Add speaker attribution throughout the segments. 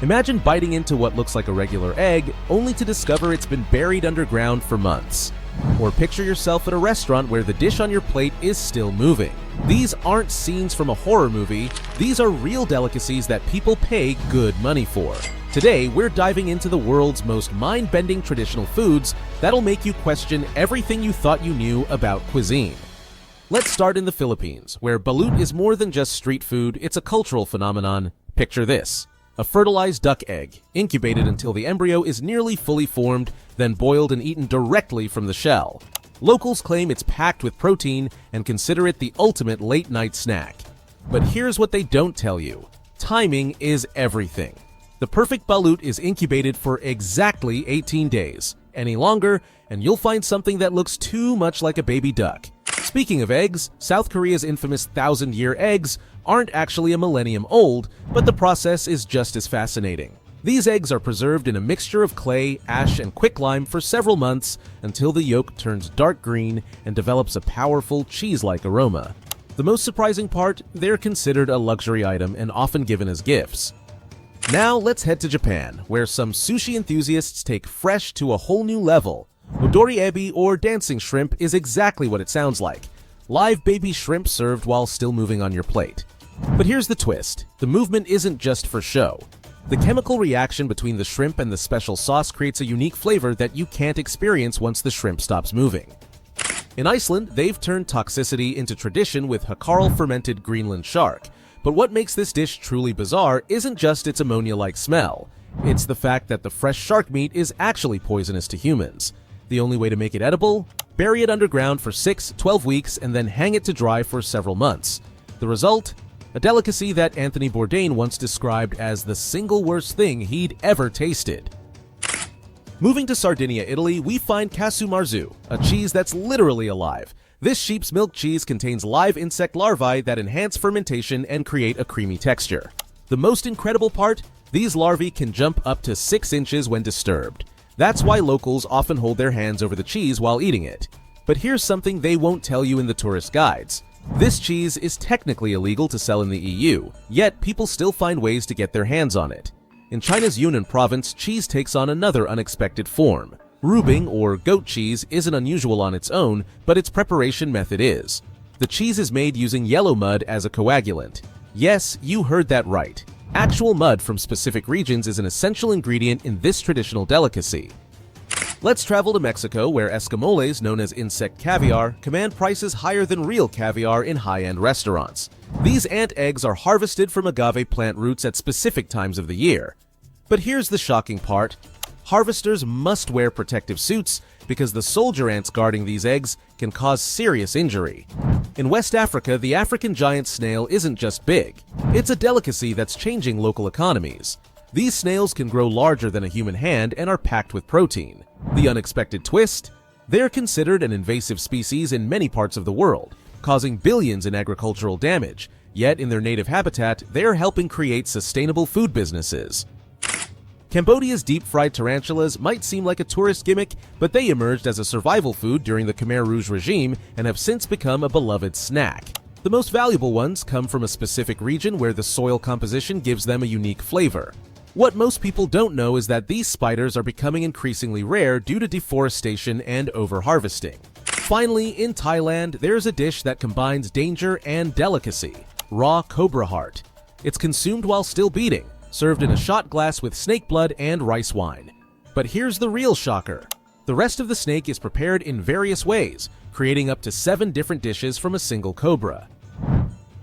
Speaker 1: Imagine biting into what looks like a regular egg, only to discover it's been buried underground for months. Or picture yourself at a restaurant where the dish on your plate is still moving. These aren't scenes from a horror movie, these are real delicacies that people pay good money for. Today, we're diving into the world's most mind-bending traditional foods that'll make you question everything you thought you knew about cuisine. Let's start in the Philippines, where balut is more than just street food, it's a cultural phenomenon. Picture this: a fertilized duck egg, incubated until the embryo is nearly fully formed, then boiled and eaten directly from the shell. Locals claim it's packed with protein and consider it the ultimate late-night snack. But here's what they don't tell you: timing is everything. The perfect balut is incubated for exactly 18 days. Any longer, and you'll find something that looks too much like a baby duck. Speaking of eggs, South Korea's infamous 1,000-year eggs aren't actually a millennium old, but the process is just as fascinating. These eggs are preserved in a mixture of clay, ash, and quicklime for several months until the yolk turns dark green and develops a powerful cheese-like aroma. The most surprising part, they're considered a luxury item and often given as gifts. Now let's head to Japan, where some sushi enthusiasts take fresh to a whole new level. Odori ebi, or dancing shrimp, is exactly what it sounds like. Live baby shrimp served while still moving on your plate. But here's the twist: the movement isn't just for show. The chemical reaction between the shrimp and the special sauce creates a unique flavor that you can't experience once the shrimp stops moving. In Iceland, they've turned toxicity into tradition with Hakarl fermented Greenland Shark. But what makes this dish truly bizarre isn't just its ammonia-like smell. It's the fact that the fresh shark meat is actually poisonous to humans. The only way to make it edible? Bury it underground for 6-12 weeks and then hang it to dry for several months. The result? A delicacy that Anthony Bourdain once described as the single worst thing he'd ever tasted. Moving to Sardinia, Italy, we find Casu Marzu, a cheese that's literally alive. This sheep's milk cheese contains live insect larvae that enhance fermentation and create a creamy texture. The most incredible part? These larvae can jump up to 6 inches when disturbed. That's why locals often hold their hands over the cheese while eating it. But here's something they won't tell you in the tourist guides. This cheese is technically illegal to sell in the EU, yet people still find ways to get their hands on it. In China's Yunnan province, cheese takes on another unexpected form. Rubing, or goat cheese, isn't unusual on its own, but its preparation method is. The cheese is made using yellow mud as a coagulant. Yes, you heard that right. Actual mud from specific regions is an essential ingredient in this traditional delicacy. Let's travel to Mexico, where escamoles, known as insect caviar, command prices higher than real caviar in high-end restaurants. These ant eggs are harvested from agave plant roots at specific times of the year. But here's the shocking part: harvesters must wear protective suits because the soldier ants guarding these eggs can cause serious injury. In West Africa, the African giant snail isn't just big. It's a delicacy that's changing local economies. These snails can grow larger than a human hand and are packed with protein. The unexpected twist? They're considered an invasive species in many parts of the world, causing billions in agricultural damage. Yet in their native habitat, they're helping create sustainable food businesses. Cambodia's deep-fried tarantulas might seem like a tourist gimmick, but they emerged as a survival food during the Khmer Rouge regime and have since become a beloved snack. The most valuable ones come from a specific region where the soil composition gives them a unique flavor. What most people don't know is that these spiders are becoming increasingly rare due to deforestation and over-harvesting. Finally, in Thailand, there's a dish that combines danger and delicacy: raw Cobra Heart. It's consumed while still beating, served in a shot glass with snake blood and rice wine. But here's the real shocker: the rest of the snake is prepared in various ways, creating up to 7 different dishes from a single cobra.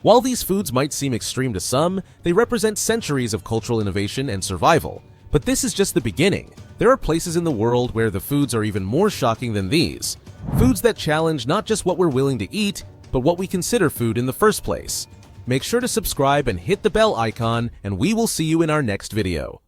Speaker 1: While these foods might seem extreme to some, they represent centuries of cultural innovation and survival. But this is just the beginning. There are places in the world where the foods are even more shocking than these. Foods that challenge not just what we're willing to eat, but what we consider food in the first place. Make sure to subscribe and hit the bell icon, and we will see you in our next video.